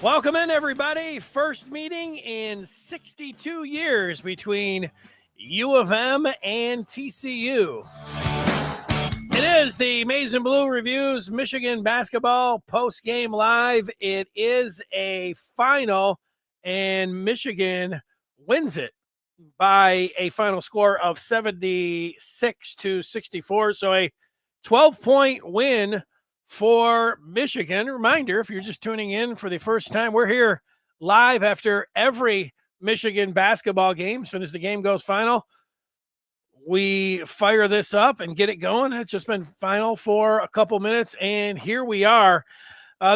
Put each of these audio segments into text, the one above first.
Welcome in, everybody. First meeting in 62 years between U of M and TCU. It is the Maize and Blue Reviews Michigan basketball post-game live. It is a final, and Michigan wins it by a final score of 76-64. So a 12-point win for Michigan. Reminder, if you're just tuning in for the first time, we're here live after every Michigan basketball game. As soon as the game goes final, we fire this up and get it going. It's just been final for a couple minutes, and here we are.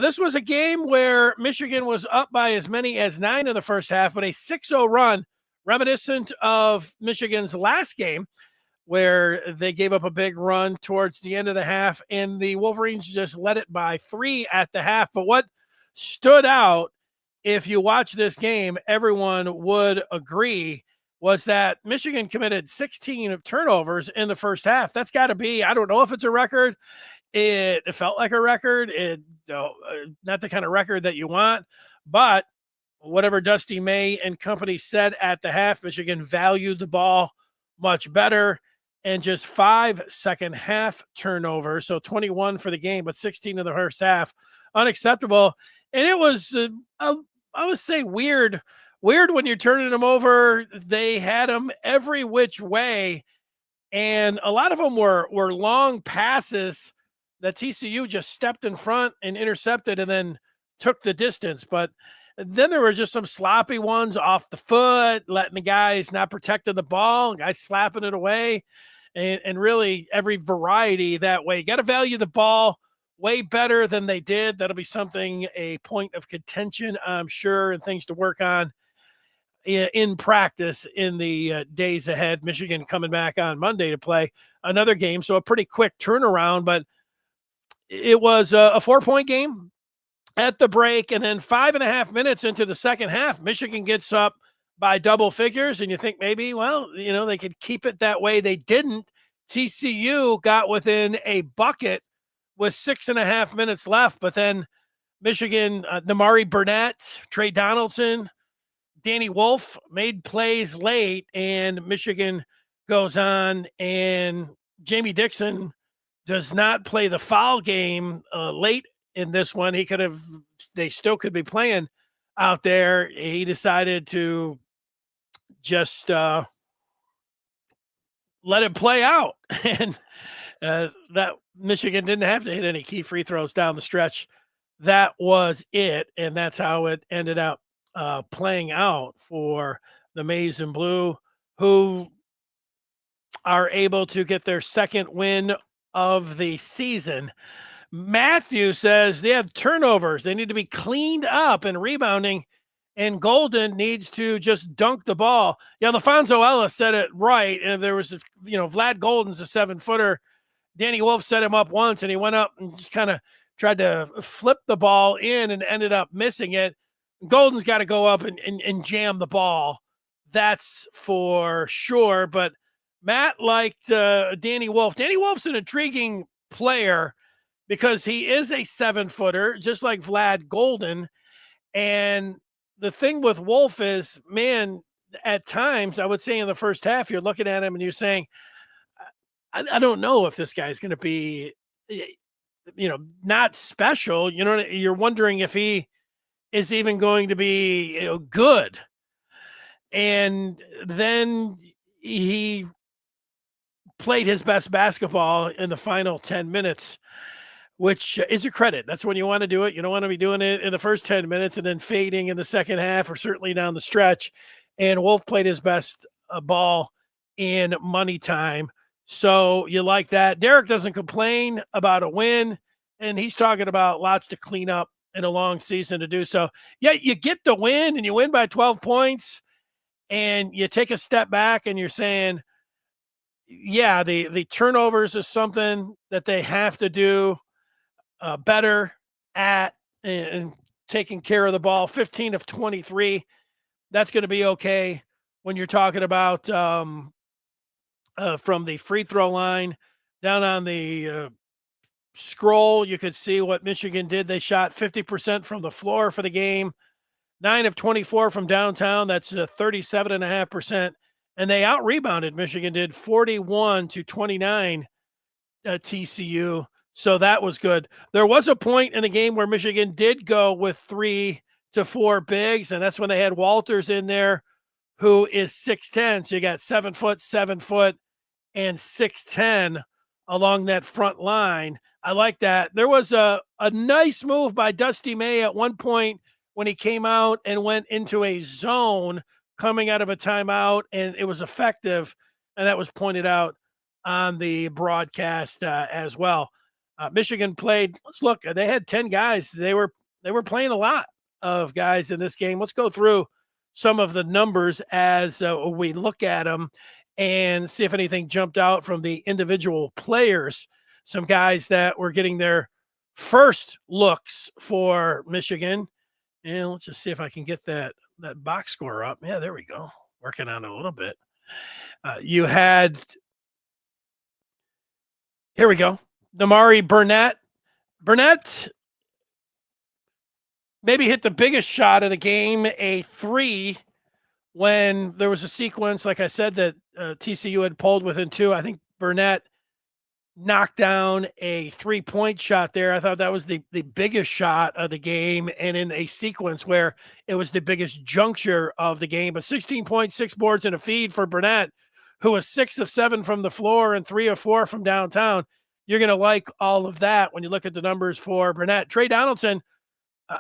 This was a game where Michigan was up by as many as 9 in the first half, but a 6-0 run, reminiscent of Michigan's last game, where they gave up a big run towards the end of the half, and the Wolverines just led it by 3 at the half. But what stood out, if you watch this game, everyone would agree, was that Michigan committed 16 turnovers in the first half. That's got to be, I don't know if it's a record. It felt like a record. Not the kind of record that you want, but whatever Dusty May and company said at the half, Michigan valued the ball much better, and just 5 second half turnovers. So 21 for the game, but 16 in the first half. Unacceptable. And it was, I would say, weird when you're turning them over. They had them every which way, and a lot of them were long passes that TCU just stepped in front and intercepted and then took the distance. But then there were just some sloppy ones off the foot, letting the guys not protecting the ball, guys slapping it away, and really every variety that way. You got to value the ball way better than they did. That'll be something, a point of contention, I'm sure, and things to work on in practice in the days ahead. Michigan coming back on Monday to play another game, so a pretty quick turnaround, but it was a 4-point game at the break, and then 5.5 minutes into the second half, Michigan gets up by double figures, and you think maybe, well, they could keep it that way. They didn't. TCU got within a bucket with 6.5 minutes left, but then Michigan, Namari Burnett, Trey Donaldson, Danny Wolf made plays late, and Michigan goes on, and Jamie Dixon does not play the foul game late in this one. They still could be playing out there. He decided to just let it play out. And that Michigan didn't have to hit any key free throws down the stretch. That was it. And that's how it ended up playing out for the Maize and Blue, who are able to get their second win of the season. Matthew says they have turnovers. They need to be cleaned up and rebounding, and Golden needs to just dunk the ball. Yeah, LaFonso Ellis said it right. And there was, Vlad Golden's a 7-footer. Danny Wolf set him up once, and he went up and just kind of tried to flip the ball in and ended up missing it. Golden's got to go up and jam the ball. That's for sure. But Matt liked Danny Wolf. Danny Wolf's an intriguing player because he is a 7-footer, just like Vlad Golden. And the thing with Wolf is, man, at times, I would say in the first half, you're looking at him and you're saying, I don't know if this guy's going to be, not special. You're wondering if he is even going to be good. And then he played his best basketball in the final 10 minutes, which is a credit. That's when you want to do it. You don't want to be doing it in the first 10 minutes and then fading in the second half or certainly down the stretch. And Wolf played his best ball in money time. So you like that. Derek doesn't complain about a win, and he's talking about lots to clean up in a long season to do so. Yeah, you get the win and you win by 12 points and you take a step back and you're saying, yeah, the turnovers is something that they have to do better at, and taking care of the ball. 15 of 23. That's going to be okay when you're talking about from the free throw line down on the scroll, you could see what Michigan did. They shot 50% from the floor for the game, 9 of 24 from downtown. That's 37.5%. And they out-rebounded, Michigan did, 41-29 TCU. So that was good. There was a point in the game where Michigan did go with 3 to 4 bigs, and that's when they had Walters in there, who is 6'10". So you got 7 foot, and 6'10" along that front line. I like that. There was a nice move by Dusty May at one point when he came out and went into a zone coming out of a timeout, and it was effective, and that was pointed out on the broadcast as well. Michigan played. Let's look. They had 10 guys. They were playing a lot of guys in this game. Let's go through some of the numbers as we look at them and see if anything jumped out from the individual players. Some guys that were getting their first looks for Michigan. And let's just see if I can get that box score up. Yeah, there we go. Working on it a little bit. You had, here we go, Damari Burnett. Burnett maybe hit the biggest shot of the game, a 3, when there was a sequence, like I said, that TCU had pulled within 2. I think Burnett knocked down a 3-point shot there. I thought that was the biggest shot of the game, and in a sequence where it was the biggest juncture of the game. But 16 points, 6 boards, and a feed for Burnett, who was 6 of 7 from the floor and 3 of 4 from downtown. You're going to like all of that when you look at the numbers for Burnett. Trey Donaldson,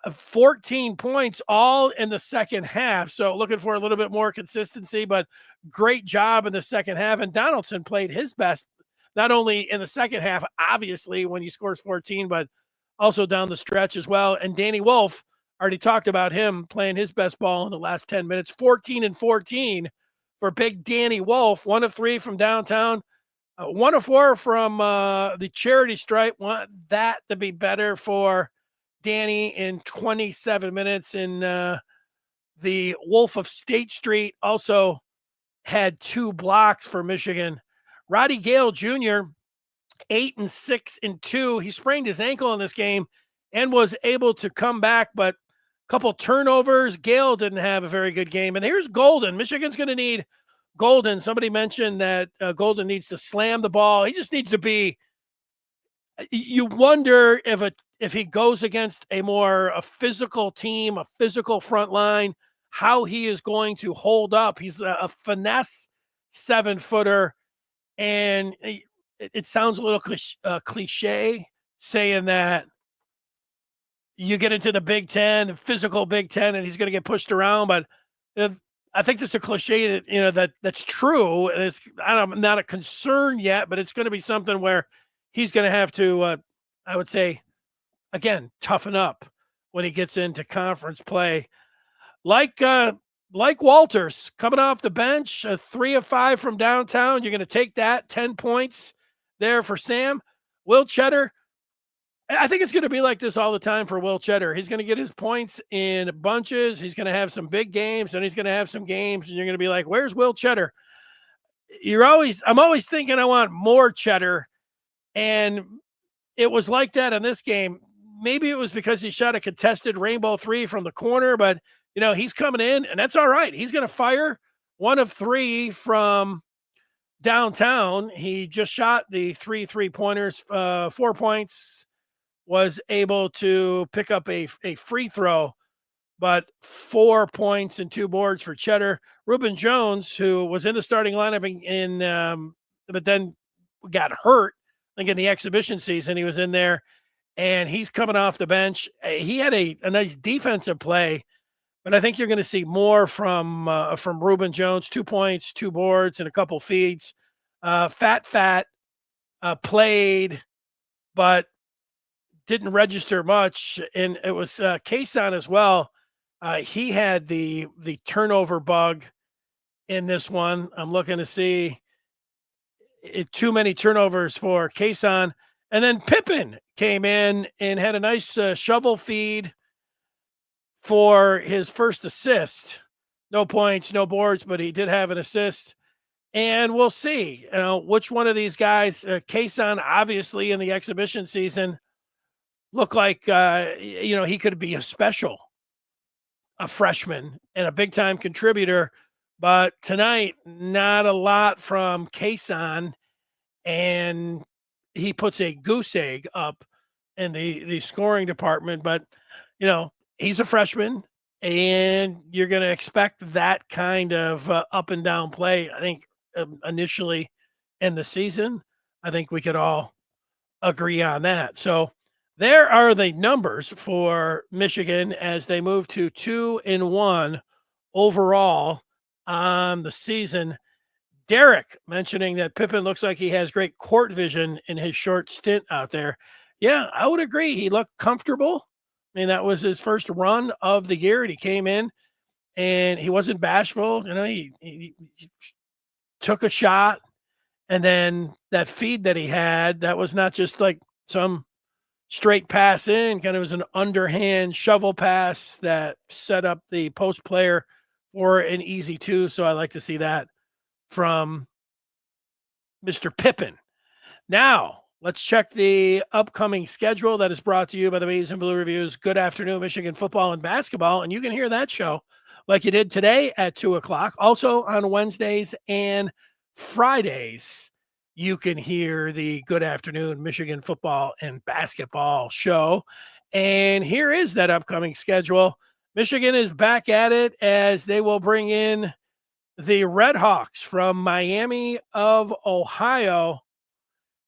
14 points, all in the second half. So looking for a little bit more consistency, but great job in the second half. And Donaldson played his best, not only in the second half, obviously, when he scores 14, but also down the stretch as well. And Danny Wolf, already talked about him playing his best ball in the last 10 minutes, 14 and 14 for big Danny Wolf, 1 of 3 from downtown, 1 of 4 from the charity stripe. Want that to be better for Danny in 27 minutes. And the Wolf of State Street also had 2 blocks for Michigan. Roddy Gale Jr., 8 and 6 and 2. He sprained his ankle in this game and was able to come back, but a couple turnovers. Gale didn't have a very good game. And here's Golden. Michigan's going to need Golden. Somebody mentioned that Golden needs to slam the ball. He just needs to be. You wonder if he goes against a physical team, a physical front line, how he is going to hold up. He's a finesse 7-footer, and it sounds a little cliche saying that you get into the Big Ten, the physical Big Ten, and he's going to get pushed around. But I think this is a cliche that that's true, and I'm not a concern yet, but it's going to be something where he's going to have to, I would say, again, toughen up when he gets into conference play. Like Walters coming off the bench, 3 of 5 from downtown. You're going to take that, 10 points there for Sam. Will Cheddar, I think it's going to be like this all the time for Will Cheddar. He's going to get his points in bunches. He's going to have some big games, and he's going to have some games, and you're going to be like, where's Will Cheddar? I'm always thinking I want more Cheddar. And it was like that in this game. Maybe it was because he shot a contested rainbow 3 from the corner, but he's coming in, and that's all right. He's going to fire 1 of 3 from downtown. He just shot the 3 3-pointers, 4 points, was able to pick up a free throw, but 4 points and 2 boards for Cheddar. Reuben Jones, who was in the starting lineup but then got hurt. I think in the exhibition season, he was in there, and he's coming off the bench. He had a nice defensive play, but I think you're going to see more from Reuben Jones. 2 points, 2 boards, and a couple feeds. Fat played, but didn't register much, and it was Kason as well. He had the turnover bug in this one. I'm looking to see. Too many turnovers for Kason. And then Pippen came in and had a nice shovel feed for his first assist. No points, no boards, but he did have an assist. And we'll see, which one of these guys, Kason, obviously in the exhibition season, looked like, he could be a freshman and a big time contributor. But tonight, not a lot from Kason, and he puts a goose egg up in the scoring department. But he's a freshman, and you're going to expect that kind of up and down play. I think initially in the season, I think we could all agree on that. So there are the numbers for Michigan as they move to 2-1 overall on the season. Derek mentioning that Pippen looks like he has great court vision in his short stint out there. Yeah, I would agree. He looked comfortable. I mean, that was his first run of the year, and he came in and he wasn't bashful. He took a shot, and then that feed that he had, that was not just like some straight pass in, kind of was an underhand shovel pass that set up the post player for an easy 2. So I like to see that from Mr. Pippen. Now, let's check the upcoming schedule that is brought to you by the Maize and Blue Reviews. Good afternoon, Michigan football and basketball. And you can hear that show like you did today at 2 o'clock. Also on Wednesdays and Fridays, you can hear the Good Afternoon Michigan football and basketball show. And here is that upcoming schedule. Michigan is back at it as they will bring in the Red Hawks from Miami of Ohio.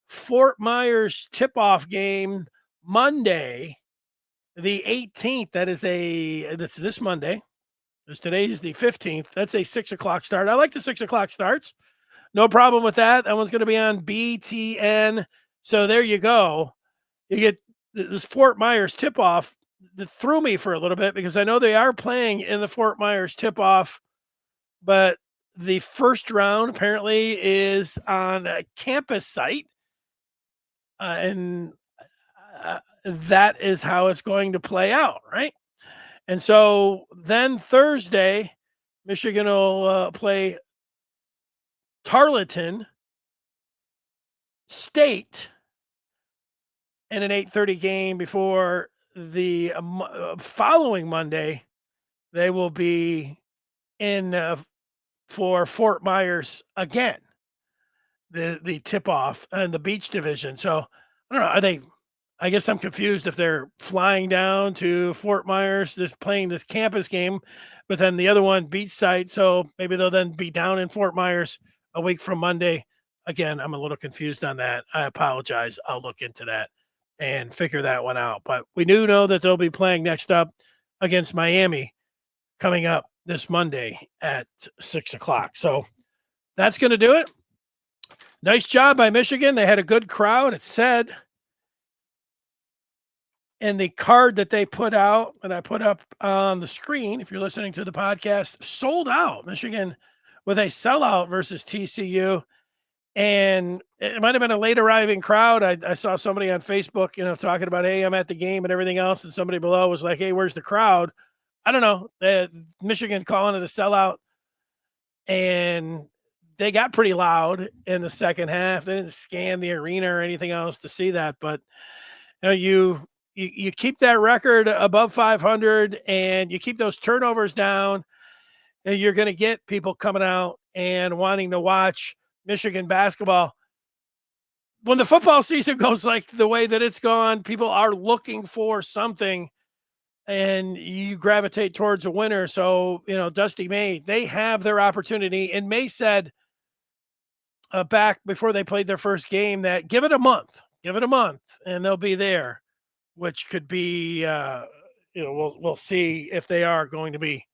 Fort Myers tip-off game Monday, the 18th. That's this Monday. Because today's the 15th. That's a 6 o'clock start. I like the 6 o'clock starts. No problem with that. That one's going to be on BTN. So there you go. You get this Fort Myers tip-off that threw me for a little bit because I know they are playing in the Fort Myers tip-off, but the first round apparently is on a campus site. And that is how it's going to play out, right? And so then Thursday, Michigan will play Tarleton State in an 8:30 game before the following Monday. They will be in for Fort Myers again, the tip-off and the Beach Division. So I don't know. I guess I'm confused if they're flying down to Fort Myers, just playing this campus game, but then the other one beach site. So maybe they'll then be down in Fort Myers a week from Monday. Again, I'm a little confused on that. I apologize. I'll look into that and figure that one out. But we do know that they'll be playing next up against Miami coming up this Monday at 6 o'clock. So that's going to do it. Nice job by Michigan. They had a good crowd. It said in the card that they put out, and I put up on the screen, if you're listening to the podcast, sold out. Michigan with a sellout versus TCU. And it might have been a late arriving crowd. I saw somebody on Facebook, talking about, hey, I'm at the game and everything else. And somebody below was like, hey, where's the crowd? I don't know. Michigan calling it a sellout. And they got pretty loud in the second half. They didn't scan the arena or anything else to see that. But you keep that record above 500 and you keep those turnovers down, and you're going to get people coming out and wanting to watch Michigan basketball. When the football season goes like the way that it's gone, people are looking for something and you gravitate towards a winner. So, Dusty May, they have their opportunity. And May said back before they played their first game that give it a month, and they'll be there, which could be, we'll see if they are going to be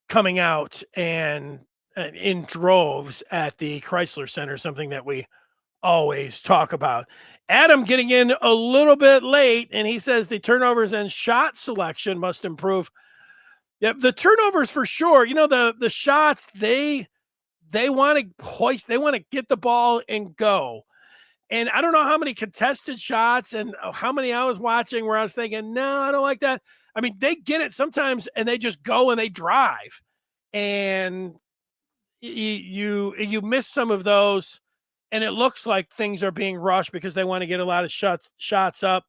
coming out and in droves at the Chrysler Center, something that we always talk about. Adam getting in a little bit late, and he says the turnovers and shot selection must improve. Yep, the turnovers for sure. The shots, they want to hoist, they want to get the ball and go. And I don't know how many contested shots and how many I was watching where I was thinking, no, I don't like that. I mean, they get it sometimes and they just go and they drive. And, you miss some of those, and it looks like things are being rushed because they want to get a lot of shots up.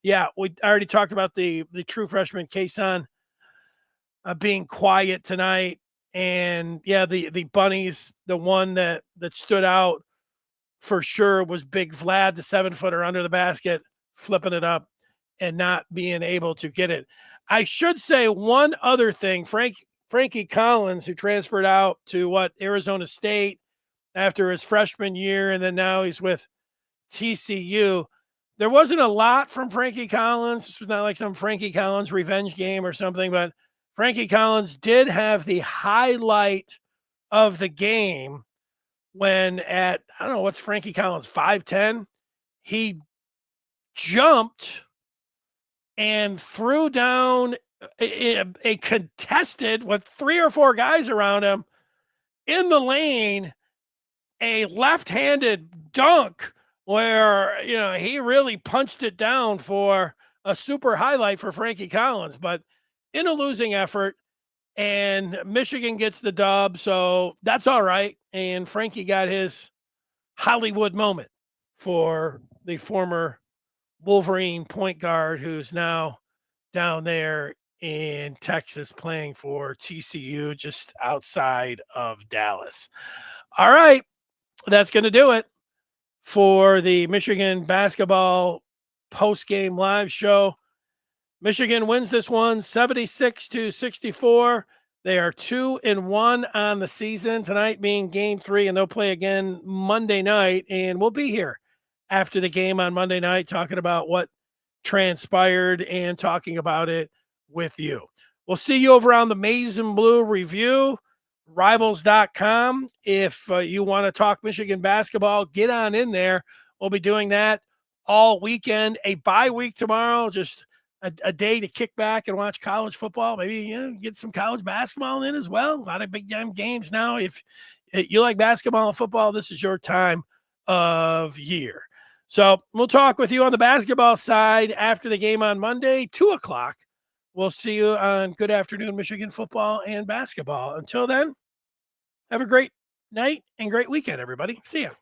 Yeah, we already talked about the true freshman Kason being quiet tonight, and yeah, the bunnies, the one that stood out for sure was Big Vlad, the 7-footer under the basket, flipping it up and not being able to get it. I should say one other thing. Frankie Collins, who transferred out to Arizona State after his freshman year, and then now he's with TCU. There wasn't a lot from Frankie Collins. This was not like some Frankie Collins revenge game or something, but Frankie Collins did have the highlight of the game when I don't know, what's Frankie Collins, 5'10"? He jumped and threw down a contested, with 3 or 4 guys around him in the lane, a left-handed dunk where, he really punched it down for a super highlight for Frankie Collins, but in a losing effort, and Michigan gets the dub, so that's all right. And Frankie got his Hollywood moment for the former Wolverine point guard who's now down there in Texas playing for TCU just outside of Dallas. All right, that's going to do it for the Michigan basketball post-game live show. Michigan wins this one 76-64. They are 2-1 on the season, tonight being game 3, and they'll play again Monday night. And we'll be here after the game on Monday night talking about what transpired and talking about it with you. We'll see you over on the Maize and Blue Review, Rivals.com. If you want to talk Michigan basketball, get on in there. We'll be doing that all weekend. A bye week tomorrow, just a day to kick back and watch college football. Maybe get some college basketball in as well. A lot of big time games now. If you like basketball and football, this is your time of year. So we'll talk with you on the basketball side after the game on Monday, 2:00. We'll see you on Good Afternoon Michigan football and basketball. Until then, have a great night and great weekend, everybody. See ya.